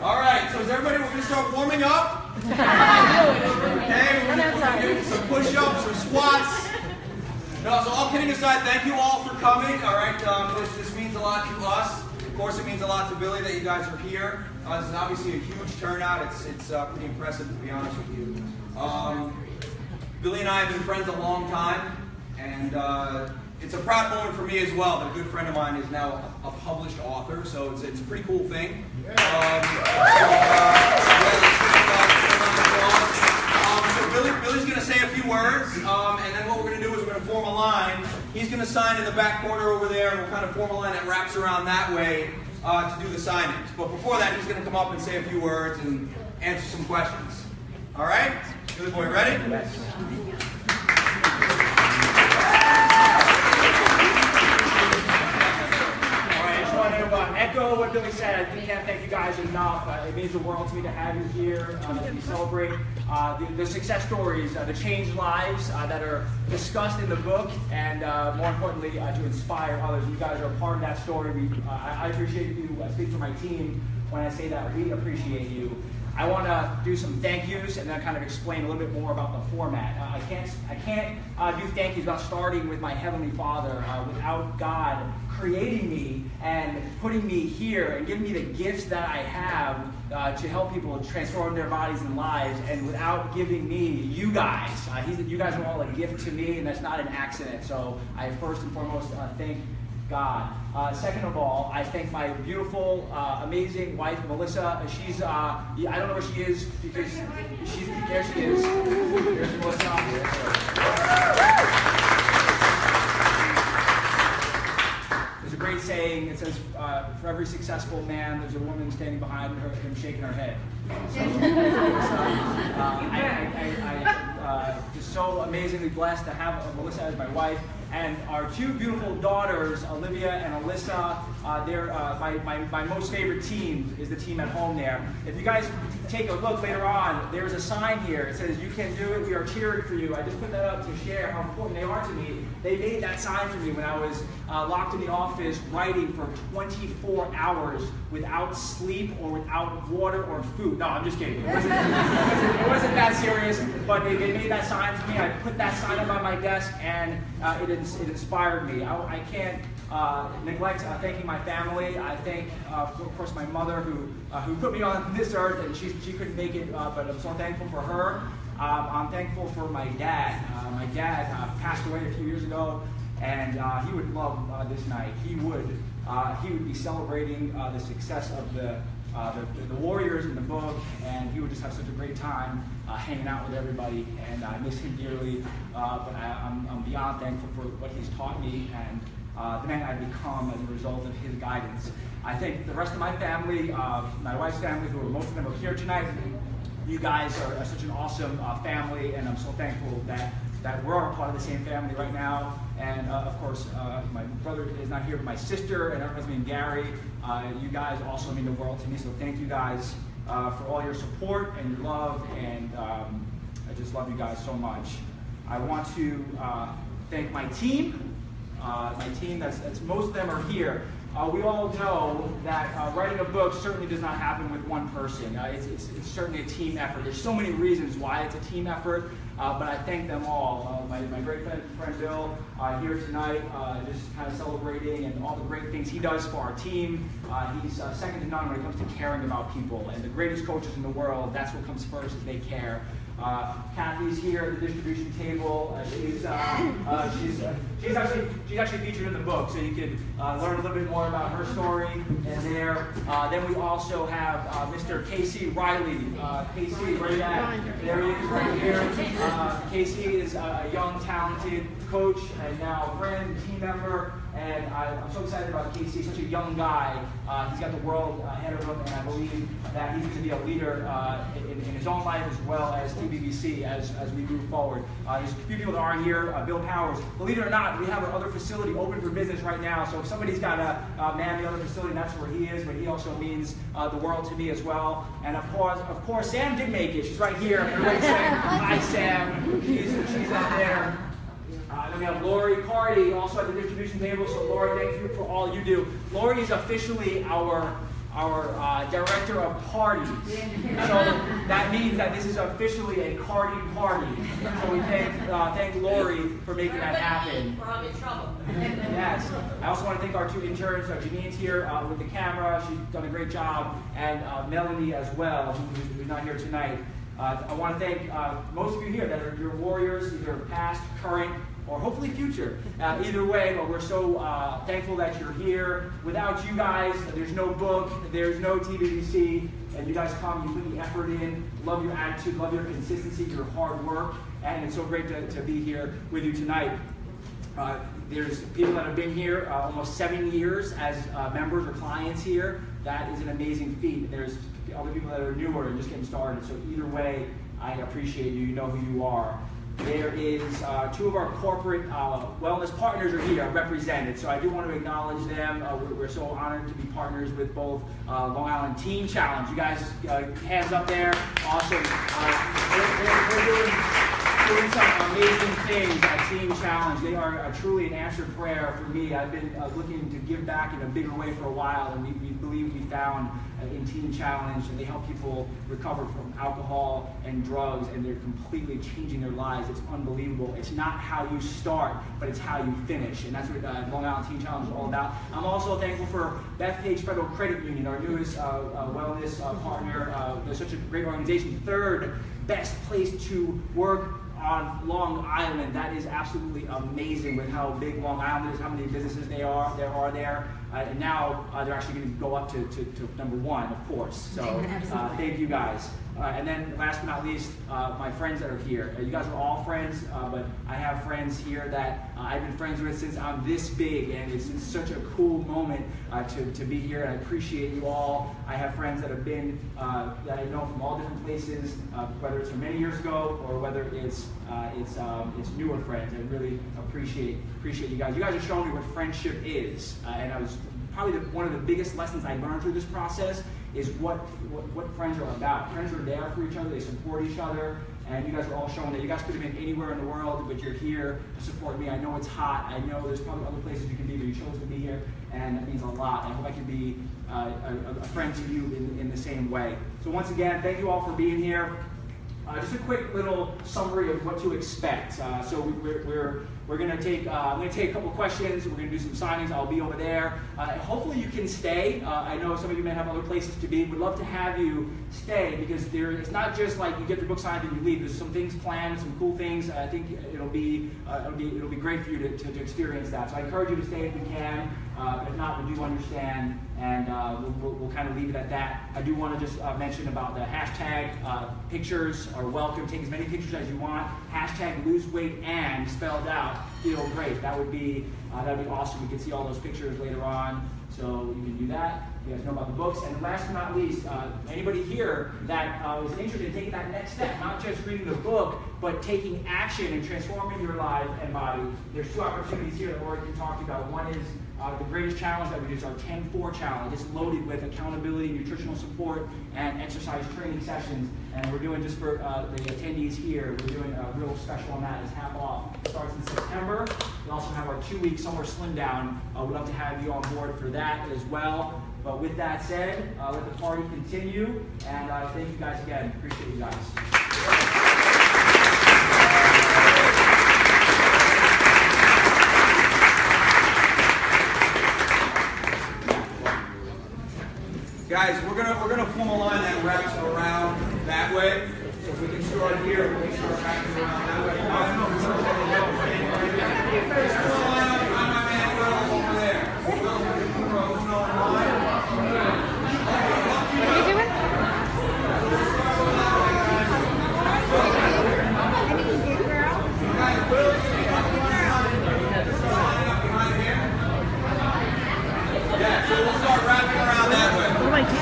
All right, so is everybody, we're going to start warming up. Okay, we're going to do some push-ups, some squats. No, so all kidding aside, thank you all for coming. All right, this means a lot to us. Of course, it means a lot to Billy that you guys are here. This is obviously a huge turnout. It's pretty impressive, to be honest with you. Billy and I have been friends a long time, and it's a proud moment for me as well that a good friend of mine is now a published author, so it's a pretty cool thing. Billy's going to say a few words, and then what we're going to do is we're going to form a line. He's going to sign in the back corner over there, and we'll kind of form a line that wraps around that way to do the signings. But before that, he's going to come up and say a few words and answer some questions. All right? Billy boy, ready? Yes. Echo what Billy said. I can't thank you guys enough. It means the world to me to have you here, to celebrate the success stories, the changed lives that are discussed in the book, and more importantly, to inspire others. You guys are a part of that story. I appreciate you. I speak for my team when I say that we appreciate you. I want to do some thank yous and then kind of explain a little bit more about the format. I can't do thank yous without starting with my Heavenly Father. Without God creating me and putting me here and giving me the gifts that I have to help people transform their bodies and lives, and without giving me you guys. You guys are all a gift to me, and that's not an accident. So I first and foremost thank God. Second of all, I thank my beautiful, amazing wife, Melissa. She's, I don't know where she is because there she is. There's Melissa. There's a great saying. It says, for every successful man, there's a woman standing behind him shaking her head. So, I'm just so amazingly blessed to have Melissa as my wife. And our two beautiful daughters, Olivia and Alyssa, they're my most favorite team is the team at home there. If you guys take a look later on, there's a sign here. It says, "You can do it, we are cheering for you." I just put that up to share how important they are to me. They made that sign for me when I was locked in the office writing for 24 hours without sleep or without water or food. No, I'm just kidding. It wasn't that serious, but they made that sign for me. I put that sign up on my desk, and it inspired me. I can't neglect thanking my family. I thank, of course, my mother who put me on this earth, and she couldn't make it, but I'm so thankful for her. I'm thankful for my dad. My dad passed away a few years ago, and he would love this night. He would be celebrating the success of the warriors in the book, and he would just have such a great time hanging out with everybody, and I miss him dearly, but I'm beyond thankful for what he's taught me and the man I've become as a result of his guidance. I think the rest of my family, my wife's family, who most of them are here tonight, you guys are such an awesome family, and I'm so thankful that we're all part of the same family right now. And of course, my brother is not here, but my sister and her husband Gary, you guys also mean the world to me, so thank you guys for all your support and your love, and I just love you guys so much. I want to thank my team. That's most of them are here. We all know that writing a book certainly does not happen with one person. It's certainly a team effort. There's so many reasons why it's a team effort, but I thank them all. My great friend Bill here tonight, just kind of celebrating and all the great things he does for our team. He's second to none when it comes to caring about people. And the greatest coaches in the world, that's what comes first, is they care. Kathy's here at the distribution table. She's actually featured in the book, so you can learn a little bit more about her story in there. Then we also have Mr. Casey Riley. Casey, there he is, right here. Casey is a young, talented coach and now friend, team member, and I'm so excited about Casey. He's such a young guy. He's got the world ahead of him, and I believe that he's going to be a leader in his own life as well as TBBC as we move forward. There's a few people that aren't here. Bill Powers. Believe it or not, we have our other facility open for business right now, so if somebody's got to man the other facility, that's where he is, but he also means the world to me as well. And of course, Sam did make it. She's right here. Everybody saying hi, Sam. She's up there. Then we have Lori Cardi, also at the distribution table. So Lori, thank you for all you do. Lori is officially our our director of parties. So that means that this is officially a carding party. So we thank Lori for making that happen. Or I'm in trouble. Yes. I also want to thank our two interns. Janine's here with the camera. She's done a great job. And Melanie as well, who's not here tonight. I want to thank most of you here that are your warriors, either past, current, or hopefully future. Either way, but we're so thankful that you're here. Without you guys, there's no book, there's no TVBC, and you guys come, you put the effort in, love your attitude, love your consistency, your hard work, and it's so great to be here with you tonight. There's people that have been here almost 7 years as members or clients here. That is an amazing feat. There's other people that are newer and just getting started. So either way, I appreciate you. You know who you are. There is two of our corporate wellness partners are here represented. So I do want to acknowledge them. We're so honored to be partners with both Long Island Teen Challenge. You guys, hands up there. Awesome. We're doing some amazing things at Teen Challenge. They are truly an answered prayer for me. I've been looking to give back in a bigger way for a while, and we believe we found in Teen Challenge, and they help people recover from alcohol and drugs, and they're completely changing their lives. It's unbelievable. It's not how you start, but it's how you finish, and that's what Long Island Teen Challenge is all about. I'm also thankful for Bethpage Federal Credit Union, our newest wellness partner. They're such a great organization. Third best place to work on Long Island. That is absolutely amazing with how big Long Island is, how many businesses there are there. And now they're actually going to go up to number 1, of course. So thank you guys. And then last but not least, my friends that are here. You guys are all friends, but I have friends here that I've been friends with since I'm this big, and it's such a cool moment to be here, and I appreciate you all. I have friends that have been, that I know from all different places, whether it's from many years ago or whether it's newer friends. I really appreciate you guys. You guys have shown me what friendship is, and I was probably one of the biggest lessons I learned through this process is what friends are about. Friends are there for each other, they support each other, and you guys are all showing that. You guys could have been anywhere in the world, but you're here to support me. I know it's hot, I know there's probably other places you can be, but you chose to be here, and that means a lot. I hope I can be a friend to you in the same way. So once again, thank you all for being here. Just a quick little summary of what to expect. So we're going to take, I'm going to take a couple questions. We're going to do some signings. I'll be over there. Hopefully you can stay. I know some of you may have other places to be. We'd love to have you stay because it's not just like you get the book signed and you leave. There's some things planned, some cool things. I think it'll be great for you to experience that. So I encourage you to stay if you can. If not, we do understand, and we'll kind of leave it at that. I do want to just mention about the hashtag pictures are welcome. Take as many pictures as you want. Hashtag lose weight and spelled out feel great. That would be awesome. We can see all those pictures later on, so you can do that. You guys know about the books. And last but not least, anybody here that was interested in taking that next step, not just reading the book, but taking action and transforming your life and body. There's 2 opportunities here that Lori can talk to you about. One is the greatest challenge that we do is our 10-4 challenge. It's loaded with accountability, nutritional support, and exercise training sessions. And we're doing, just for the attendees here, we're doing a real special on that. It's half off. It starts in September. We also have our 2-week summer slim down. We'd love to have you on board for that as well. But with that said, let the party continue. And thank you guys again. Appreciate you guys. Guys, we're gonna form a line that wraps around that way. So if we can start here, we can start wrapping around that way. Line up behind my man Will over there. Will, who's on line? What are you doing? Any big girl? Guys, Will, line up behind him. Yeah, so we'll start wrapping around that way. What do I do?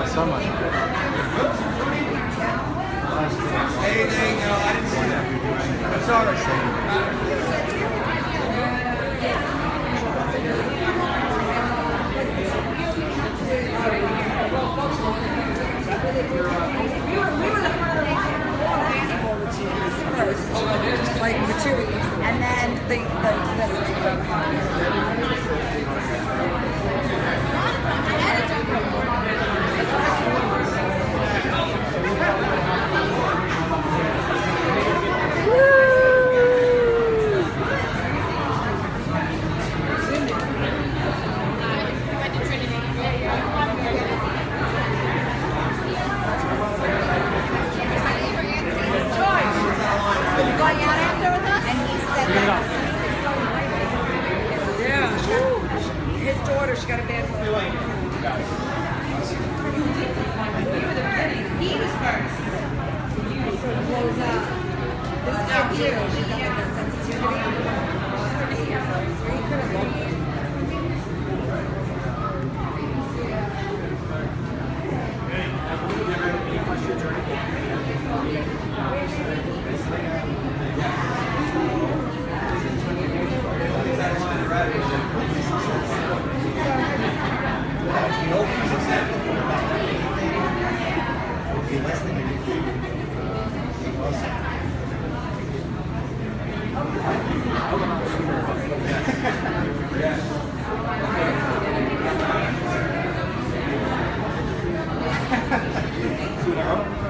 so much. Hey, no, I didn't see that. That's all right. We were the front of the line. First, like for 2 weeks, and then the going out after with us, and he said that. Yeah, his daughter, she got a bad one. He was first. So close up. This is for you. She got like a sensitivity.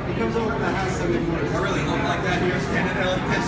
He comes over to the house Sunday morning. I really look like that here, standing there like this.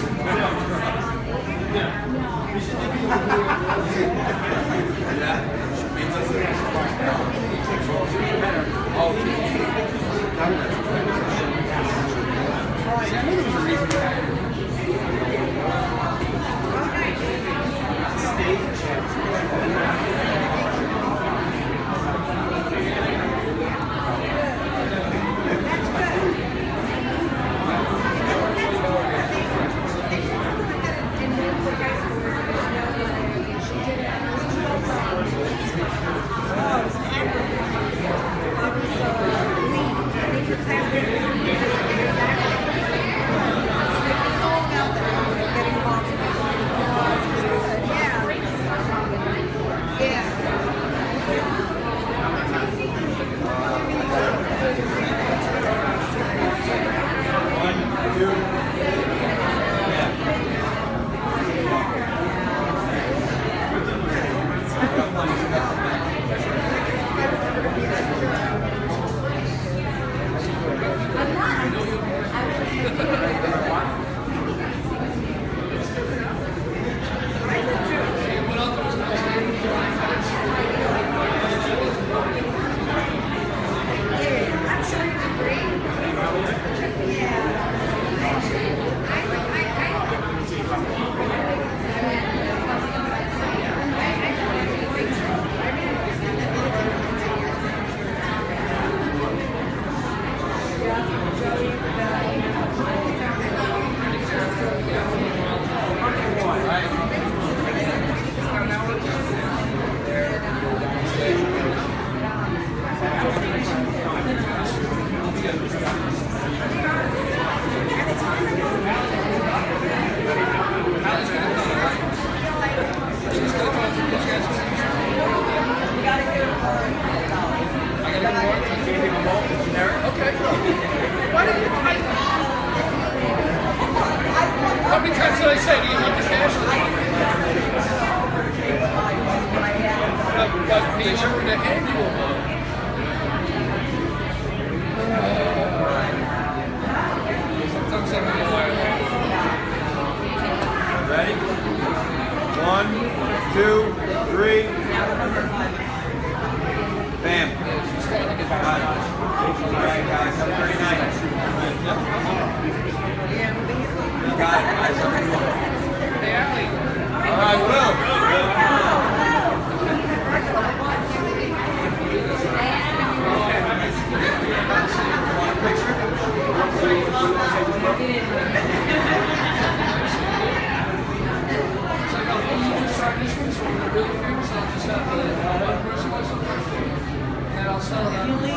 Sell it on eBay.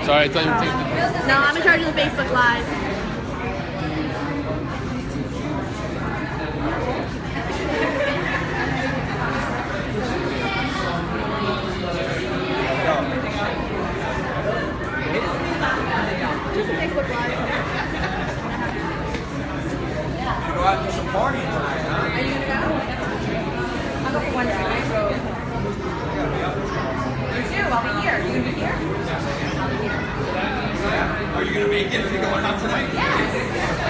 Sorry, I thought you were taking the... No, I'm in charge of the Facebook Live. Facebook Live. You go out and do some partying tonight, huh? Are you gonna go? I'll go for one night. You too. I'll be here. You gonna be here? I'll be here. Are you going to make it if you're going out tonight? Yes.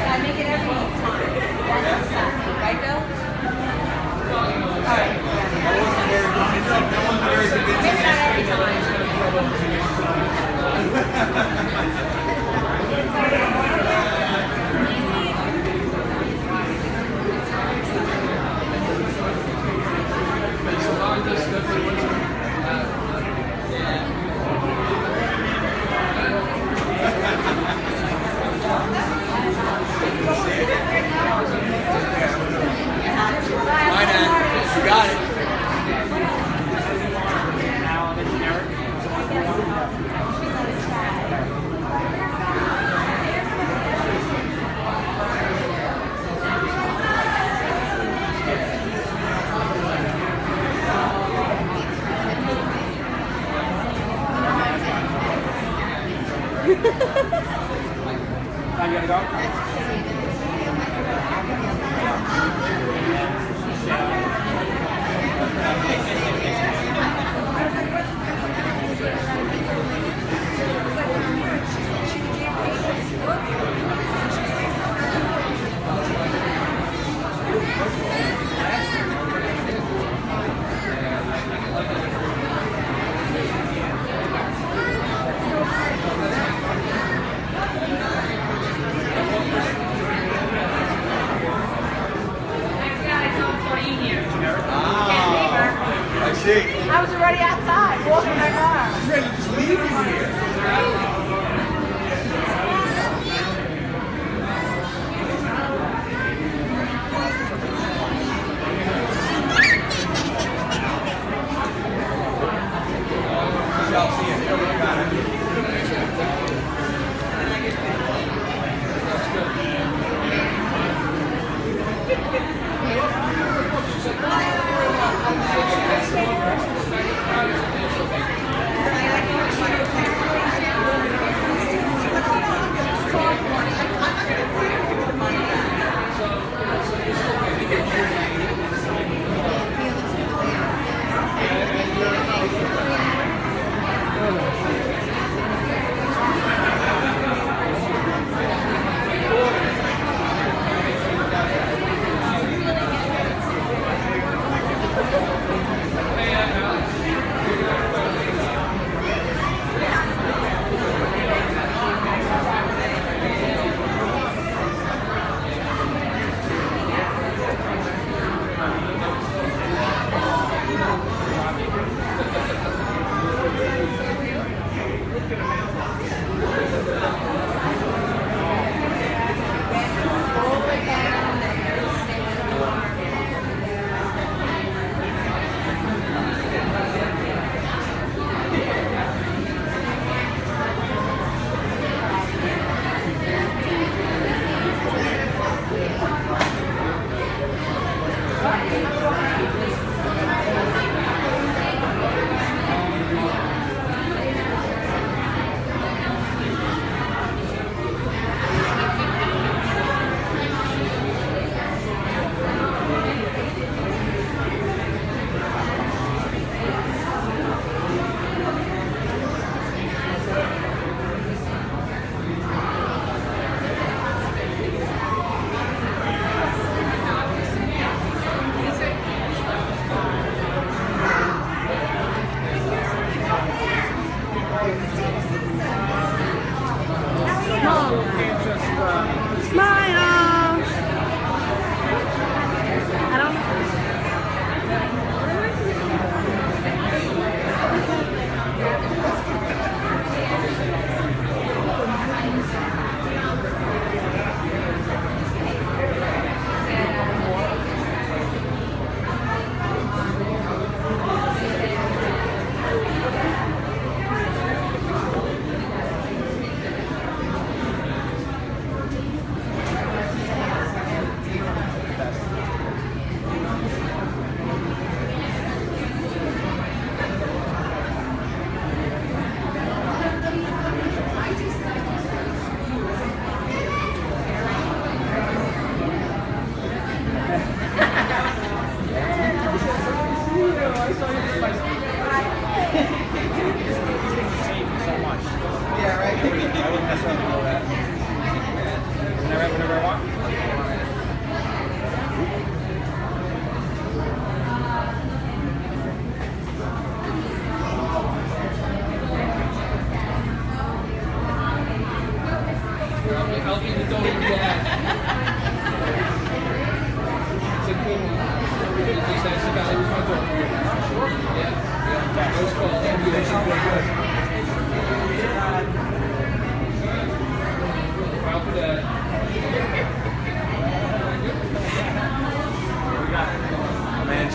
I make it every time. Right, Bill? All right. That wasn't very convincing. Maybe not every time. You got it. Time you gotta go? I see. I was already outside walking my car. You're ready to just leave you here.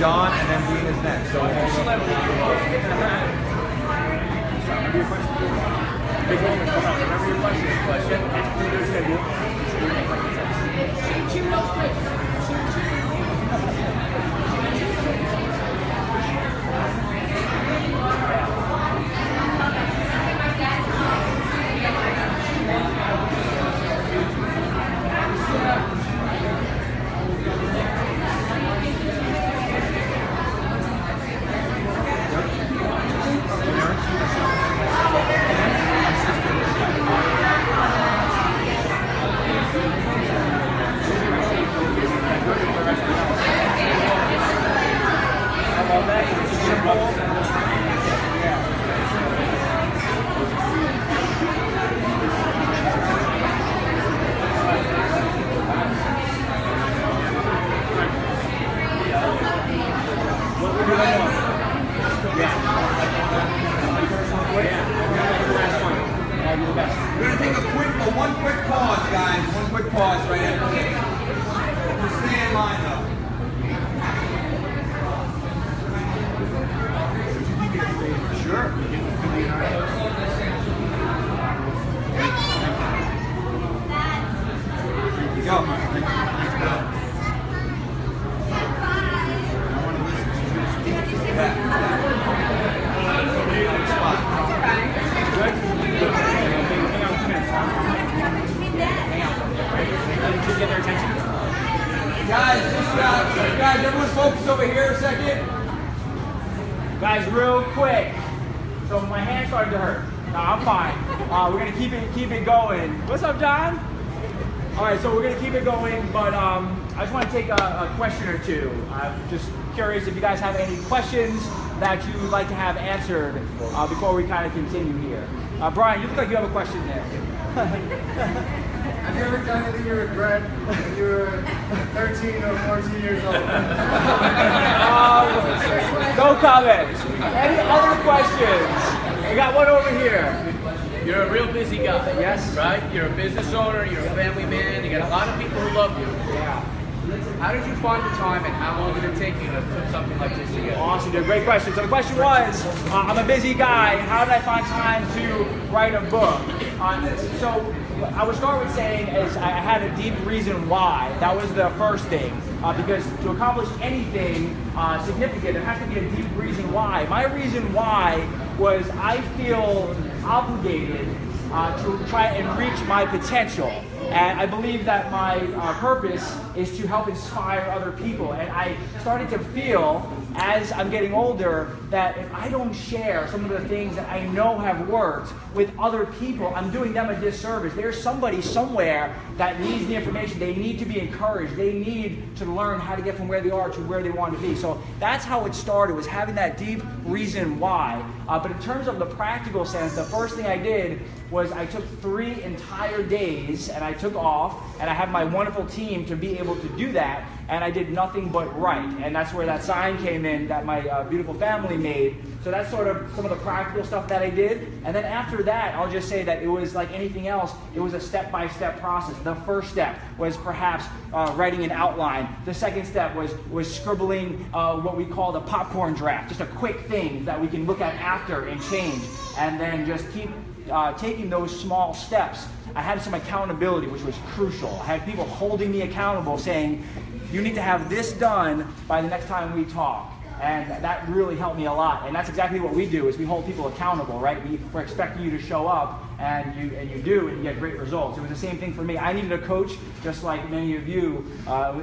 John, and then Dean is next. So Remember your question. Big moment, come on. Remember your question. Shoot those quick. We're going to take one quick pause, guys. One quick pause right after this. Just stay in line, though. Sure. Here we go. Get their attention. Guys, everyone focus over here a second. Guys, real quick. So my hand started to hurt. No, I'm fine. We're gonna keep it going. What's up, John? All right, so we're gonna keep it going, but I just want to take a question or two. I'm just curious if you guys have any questions that you would like to have answered before we kind of continue here. Brian, you look like you have a question there. Have you ever done anything you regret when you were 13 or 14 years old? No comment. Any other questions? We got one over here. You're a real busy guy. Yes. Right? You're a business owner, you're a family man, you got a lot of people who love you. Yeah. How did you find the time and how long did it take you to put something like this together? Awesome, dude. Great question. So the question was, I'm a busy guy. How did I find time to write a book? So I would start with saying is I had a deep reason why. That was the first thing. Because to accomplish anything significant, there has to be a deep reason why. My reason why was I feel obligated to try and reach my potential. And I believe that my purpose is to help inspire other people. And I started to feel, as I'm getting older, that if I don't share some of the things that I know have worked with other people, I'm doing them a disservice. There's somebody somewhere that needs the information. They need to be encouraged. They need to learn how to get from where they are to where they want to be. So that's how it started, was having that deep reason why. But in terms of the practical sense, the first thing I did was I took 3 entire days and I took off, and I had my wonderful team to be able to do that, and I did nothing but write. And that's where that sign came in that my beautiful family made. So that's sort of some of the practical stuff that I did. And then after that, I'll just say that it was like anything else. It was a step-by-step process. The first step was perhaps writing an outline. The second step was scribbling what we call the popcorn draft, just a quick thing that we can look at after and change. And then just keep taking those small steps. I had some accountability, which was crucial. I had people holding me accountable, saying, you need to have this done by the next time we talk. And that really helped me a lot. And that's exactly what we do, is we hold people accountable, right? We're expecting you to show up, and you do, and you get great results. It was the same thing for me. I needed a coach, just like many of you,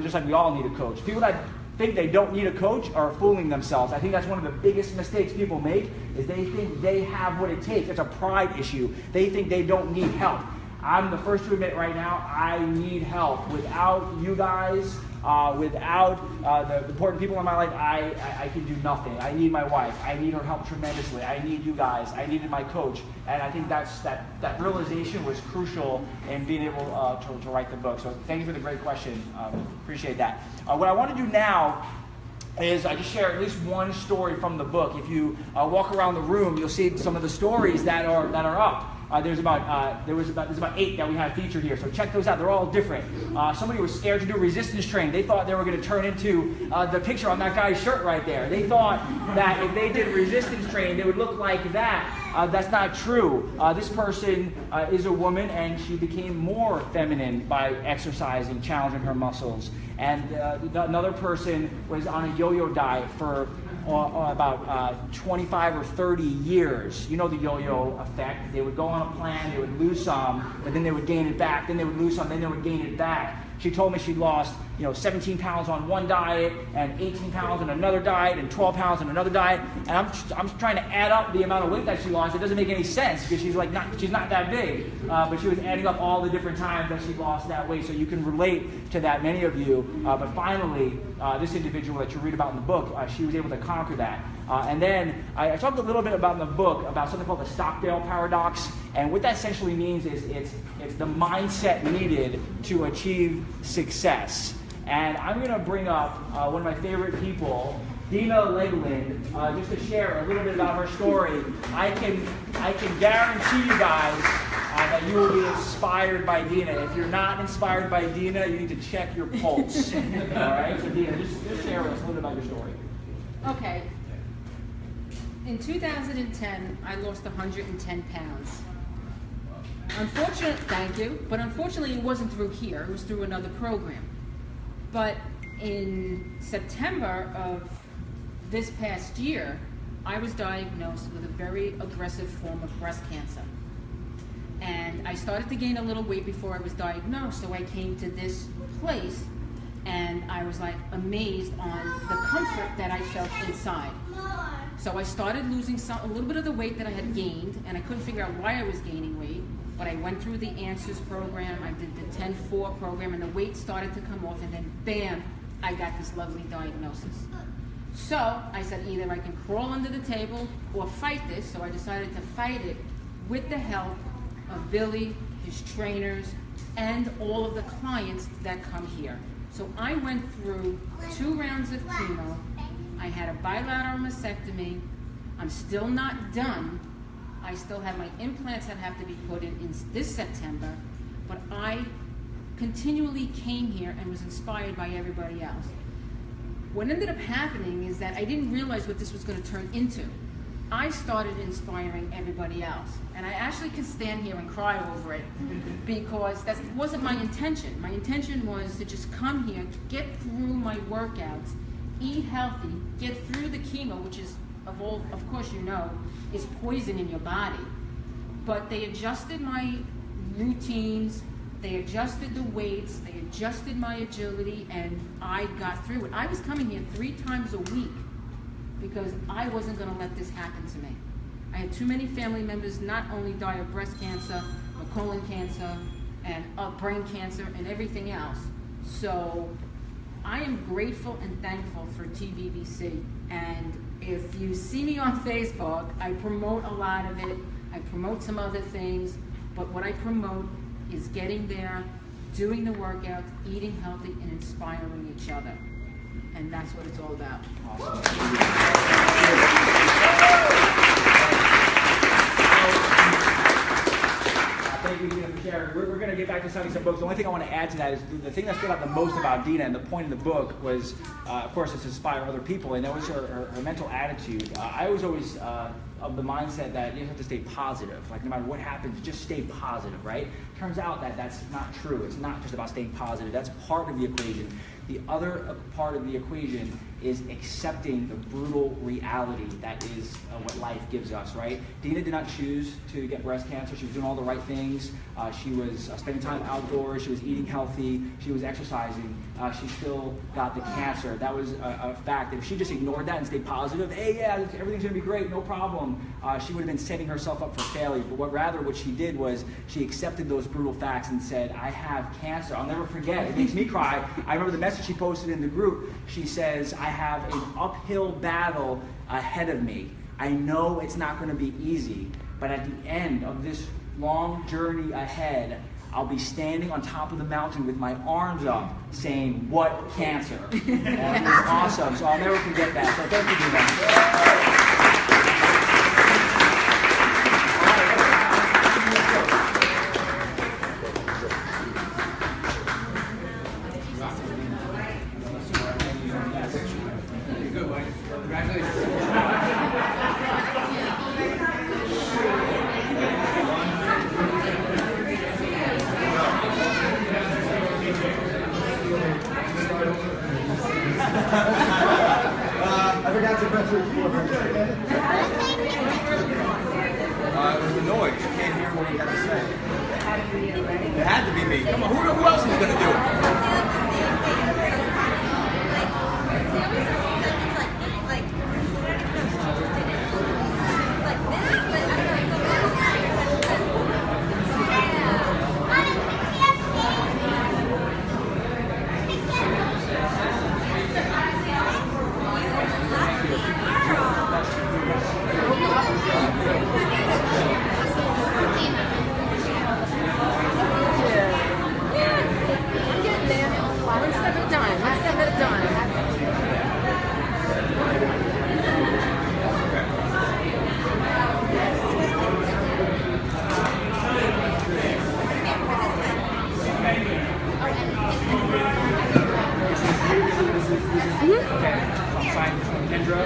just like we all need a coach. People that think they don't need a coach are fooling themselves. I think that's one of the biggest mistakes people make, is they think they have what it takes. It's a pride issue. They think they don't need help. I'm the first to admit right now, I need help. Without you guys, without the important people in my life, I can do nothing. I need my wife. I need her help tremendously. I need you guys. I needed my coach. And I think that realization was crucial in being able to write the book. So thank you for the great question. Appreciate that. What I want to do now is I just share at least one story from the book. If you walk around the room, you'll see some of the stories that are up. there's about 8 that we have featured here. So check those out. They're all different. Somebody was scared to do resistance training. They thought they were going to turn into the picture on that guy's shirt right there. They thought that if they did resistance training, they would look like that. That's not true. This person is a woman, and she became more feminine by exercising, challenging her muscles. And another person was on a yo-yo diet for about 25 or 30 years. You know the yo-yo effect. They would go on a plan, they would lose some, but then they would gain it back. Then they would lose some, then they would gain it back. She told me she lost 17 pounds on one diet, and 18 pounds on another diet, and 12 pounds on another diet. And I'm trying to add up the amount of weight that she lost. It doesn't make any sense because she's not that big. But she was adding up all the different times that she lost that weight, so you can relate to that, many of you. But finally, this individual that you read about in the book, she was able to conquer that. And then I talked a little bit about in the book about something called the Stockdale paradox. And what that essentially means is it's the mindset needed to achieve success. And I'm going to bring up one of my favorite people, Dina Legland, just to share a little bit about her story. I can guarantee you guys that you will be inspired by Dina. If you're not inspired by Dina, you need to check your pulse. All right? So Dina, just share with us a little bit about your story. Okay. In 2010, I lost 110 pounds. Unfortunately, it wasn't through here. It was through another program. But in September of this past year, I was diagnosed with a very aggressive form of breast cancer. And I started to gain a little weight before I was diagnosed, so I came to this place and I was like amazed on the comfort that I felt inside. So I started losing a little bit of the weight that I had gained, and I couldn't figure out why I was gaining weight. But I went through the Answers program, I did the 10-4 program, and the weight started to come off, and then bam, I got this lovely diagnosis. So I said either I can crawl under the table or fight this, so I decided to fight it with the help of Billy, his trainers, and all of the clients that come here. So I went through 2 rounds of chemo. I had a bilateral mastectomy. I'm still not done. I still have my implants that have to be put in this September, but I continually came here and was inspired by everybody else. What ended up happening is that I didn't realize what this was going to turn into. I started inspiring everybody else, and I actually could stand here and cry over it because that wasn't my intention. My intention was to just come here, get through my workouts, eat healthy, get through the chemo, which is, of course you know, is poison in your body. But they adjusted my routines, they adjusted the weights, they adjusted my agility, and I got through it. I was coming here 3 times a week because I wasn't going to let this happen to me. I had too many family members not only die of breast cancer, but colon cancer, and brain cancer, and everything else. So I am grateful and thankful for TVBC. And if you see me on Facebook, I promote a lot of it. I promote some other things, but what I promote is getting there, doing the workouts, eating healthy, and inspiring each other. And that's what it's all about. Thank you, Dina, for sharing. We're going to get back to some books. The only thing I want to add to that is the thing that stood out the most about Dina, and the point of the book was, of course, it's to inspire other people, and that was her mental attitude. I was always of the mindset that you have to stay positive. Like, no matter what happens, just stay positive, right? Turns out that that's not true. It's not just about staying positive. That's part of the equation. The other part of the equation is accepting the brutal reality that is what life gives us, right? Dina did not choose to get breast cancer. She was doing all the right things. She was spending time outdoors. She was eating healthy. She was exercising. She still got the cancer. That was a fact. If she just ignored that and stayed positive, hey, yeah, everything's going to be great, no problem, she would have been setting herself up for failure. But what she did was she accepted those brutal facts and said, I have cancer. I'll never forget. It makes me cry. I remember the message she posted in the group. She says, I have an uphill battle ahead of me. I know it's not going to be easy, but at the end of this long journey ahead, I'll be standing on top of the mountain with my arms up saying, what cancer? And it was awesome, so I'll never forget that. So thank you, Dina. It was the noise. You can't hear what he had to say. It had to be me. Come on, who else is going to do it? Okay, I'll sign this one, Kendra.